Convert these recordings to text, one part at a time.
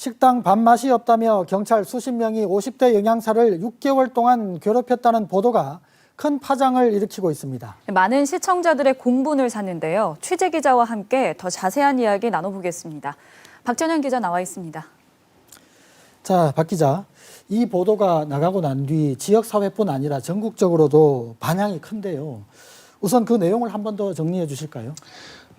식당 밥맛이 없다며 경찰 수십 명이 50대 영양사를 6개월 동안 괴롭혔다는 보도가 큰 파장을 일으키고 있습니다. 많은 시청자들의 공분을 샀는데요. 취재기자와 함께 더 자세한 이야기 나눠보겠습니다. 박전현 기자 나와 있습니다. 자, 박 기자. 이 보도가 나가고 난 뒤 지역사회뿐 아니라 전국적으로도 반향이 큰데요. 우선 그 내용을 한 번 더 정리해 주실까요?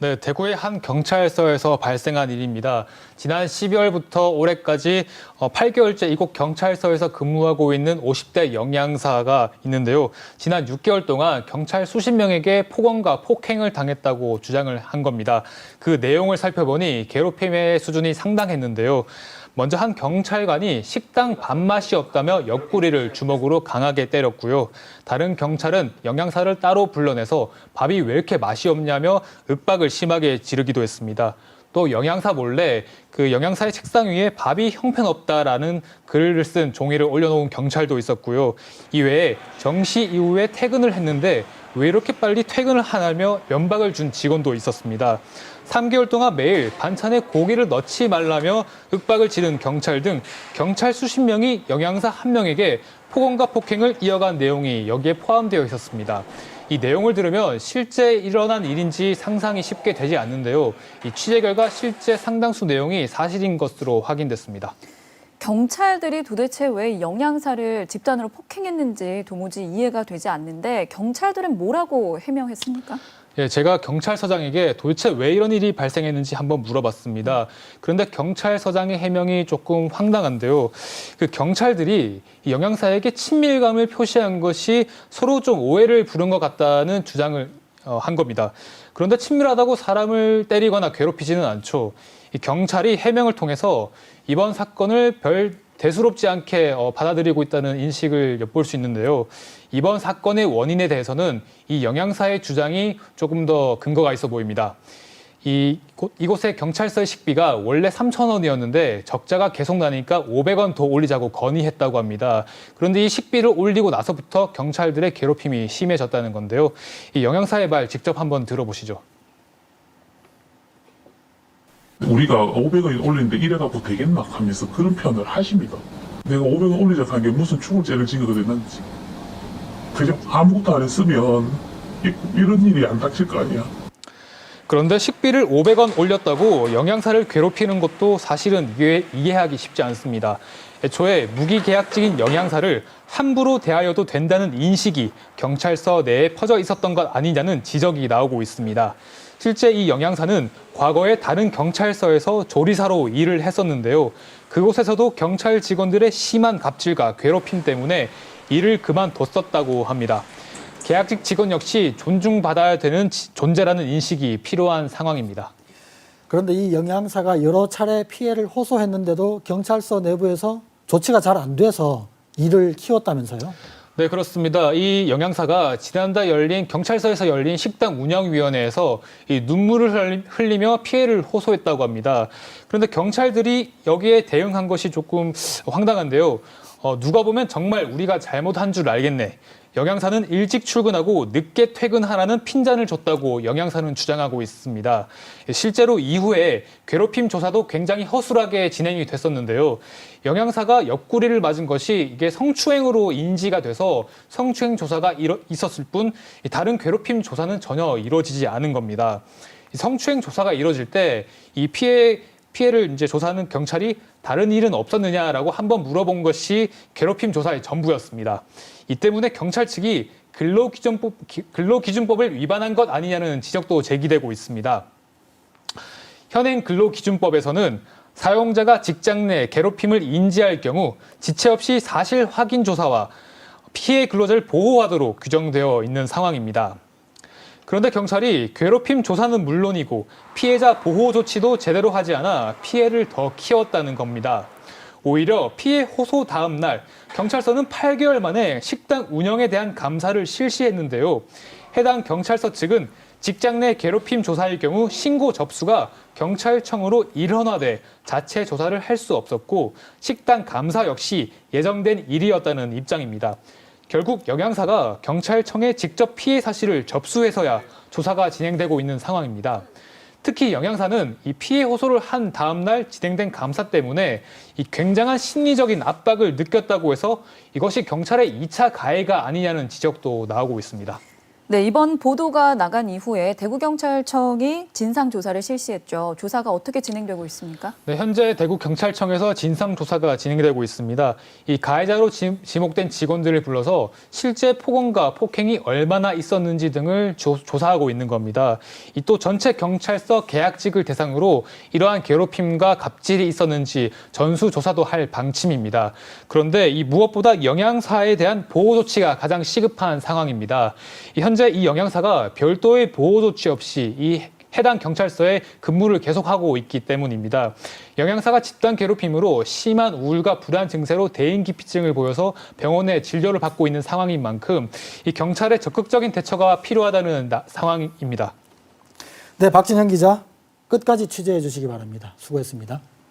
네, 대구의 한 경찰서에서 발생한 일입니다. 지난 12월부터 올해까지 8개월째 이곳 경찰서에서 근무하고 있는 50대 영양사가 있는데요. 지난 6개월 동안 경찰 수십 명에게 폭언과 폭행을 당했다고 주장을 한 겁니다. 그 내용을 살펴보니 괴롭힘의 수준이 상당했는데요. 먼저 한 경찰관이 식당 밥맛이 없다며 옆구리를 주먹으로 강하게 때렸고요. 다른 경찰은 영양사를 따로 불러내서 밥이 왜 이렇게 맛이 없냐며 윽박을 심하게 지르기도 했습니다. 또 영양사 몰래 그 영양사의 책상 위에 밥이 형편없다라는 글을 쓴 종이를 올려놓은 경찰도 있었고요. 이외에 정시 이후에 퇴근을 했는데 왜 이렇게 빨리 퇴근을 하냐며 면박을 준 직원도 있었습니다. 3개월 동안 매일 반찬에 고기를 넣지 말라며 윽박을 지른 경찰 등 경찰 수십 명이 영양사 한 명에게 폭언과 폭행을 이어간 내용이 여기에 포함되어 있었습니다. 이 내용을 들으면 실제 일어난 일인지 상상이 쉽게 되지 않는데요. 이 취재 결과 실제 상당수 내용이 사실인 것으로 확인됐습니다. 경찰들이 도대체 왜 영양사를 집단으로 폭행했는지 도무지 이해가 되지 않는데 경찰들은 뭐라고 해명했습니까? 예, 제가 경찰서장에게 도대체 왜 이런 일이 발생했는지 한번 물어봤습니다. 그런데 경찰서장의 해명이 조금 황당한데요. 그 경찰들이 영양사에게 친밀감을 표시한 것이 서로 좀 오해를 부른 것 같다는 주장을 한 겁니다. 그런데 친밀하다고 사람을 때리거나 괴롭히지는 않죠. 이 경찰이 해명을 통해서 이번 사건을 별 대수롭지 않게 받아들이고 있다는 인식을 엿볼 수 있는데요. 이번 사건의 원인에 대해서는 이 영양사의 주장이 조금 더 근거가 있어 보입니다. 이곳의 경찰서의 식비가 원래 3,000원이었는데 적자가 계속 나니까 500원 더 올리자고 건의했다고 합니다. 그런데 이 식비를 올리고 나서부터 경찰들의 괴롭힘이 심해졌다는 건데요. 이 영양사의 말 직접 한번 들어보시죠. 우리가 500원 올리는데 이래갖고 되겠나 하면서 그런 표현을 하십니다. 내가 500원 올리자고 한 게 무슨 죽을 죄를 지은 거 됐는지. 그냥 아무것도 안 했으면 이런 일이 안 닥칠 거 아니야. 그런데 식비를 500원 올렸다고 영양사를 괴롭히는 것도 사실은 이해하기 쉽지 않습니다. 애초에 무기계약직인 영양사를 함부로 대하여도 된다는 인식이 경찰서 내에 퍼져 있었던 것 아니냐는 지적이 나오고 있습니다. 실제 이 영양사는 과거에 다른 경찰서에서 조리사로 일을 했었는데요. 그곳에서도 경찰 직원들의 심한 갑질과 괴롭힘 때문에 일을 그만뒀었다고 합니다. 계약직 직원 역시 존중받아야 되는 존재라는 인식이 필요한 상황입니다. 그런데 이 영양사가 여러 차례 피해를 호소했는데도 경찰서 내부에서 조치가 잘 안 돼서 일을 키웠다면서요? 네, 그렇습니다. 이 영양사가 지난달 경찰서에서 열린 식당 운영위원회에서 이 눈물을 흘리며 피해를 호소했다고 합니다. 그런데 경찰들이 여기에 대응한 것이 조금 황당한데요. 누가 보면 정말 우리가 잘못한 줄 알겠네. 영양사는 일찍 출근하고 늦게 퇴근하라는 핀잔을 줬다고 영양사는 주장하고 있습니다. 실제로 이후에 괴롭힘 조사도 굉장히 허술하게 진행이 됐었는데요. 영양사가 옆구리를 맞은 것이 이게 성추행으로 인지가 돼서 성추행 조사가 있었을 뿐 다른 괴롭힘 조사는 전혀 이루어지지 않은 겁니다. 성추행 조사가 이루어질 때 이 피해를 이제 조사하는 경찰이 다른 일은 없었느냐라고 한번 물어본 것이 괴롭힘 조사의 전부였습니다. 이 때문에 경찰 측이 근로기준법을 위반한 것 아니냐는 지적도 제기되고 있습니다. 현행 근로기준법에서는 사용자가 직장 내 괴롭힘을 인지할 경우 지체 없이 사실 확인 조사와 피해 근로자를 보호하도록 규정되어 있는 상황입니다. 그런데 경찰이 괴롭힘 조사는 물론이고 피해자 보호 조치도 제대로 하지 않아 피해를 더 키웠다는 겁니다. 오히려 피해 호소 다음 날 경찰서는 8개월 만에 식당 운영에 대한 감사를 실시했는데요. 해당 경찰서 측은 직장 내 괴롭힘 조사일 경우 신고 접수가 경찰청으로 일원화돼 자체 조사를 할 수 없었고 식당 감사 역시 예정된 일이었다는 입장입니다. 결국 영양사가 경찰청에 직접 피해 사실을 접수해서야 조사가 진행되고 있는 상황입니다. 특히 영양사는 이 피해 호소를 한 다음 날 진행된 감사 때문에 이 굉장한 심리적인 압박을 느꼈다고 해서 이것이 경찰의 2차 가해가 아니냐는 지적도 나오고 있습니다. 네, 이번 보도가 나간 이후에 대구경찰청이 진상조사를 실시했죠. 조사가 어떻게 진행되고 있습니까? 네, 현재 대구경찰청에서 진상조사가 진행되고 있습니다. 이 가해자로 지목된 직원들을 불러서 실제 폭언과 폭행이 얼마나 있었는지 등을 조사하고 있는 겁니다. 이 또 전체 경찰서 계약직을 대상으로 이러한 괴롭힘과 갑질이 있었는지 전수조사도 할 방침입니다. 그런데 이 무엇보다 영양사에 대한 보호 조치가 가장 시급한 상황입니다. 현재 이 영양사가 별도의 보호 조치 없이 이 해당 경찰서에 근무를 계속하고 있기 때문입니다. 영양사가 집단 괴롭힘으로 심한 우울과 불안 증세로 대인기피증을 보여서 병원에 진료를 받고 있는 상황인 만큼 이 경찰의 적극적인 대처가 필요하다는 상황입니다. 네, 박진영 기자 끝까지 취재해 주시기 바랍니다. 수고했습니다.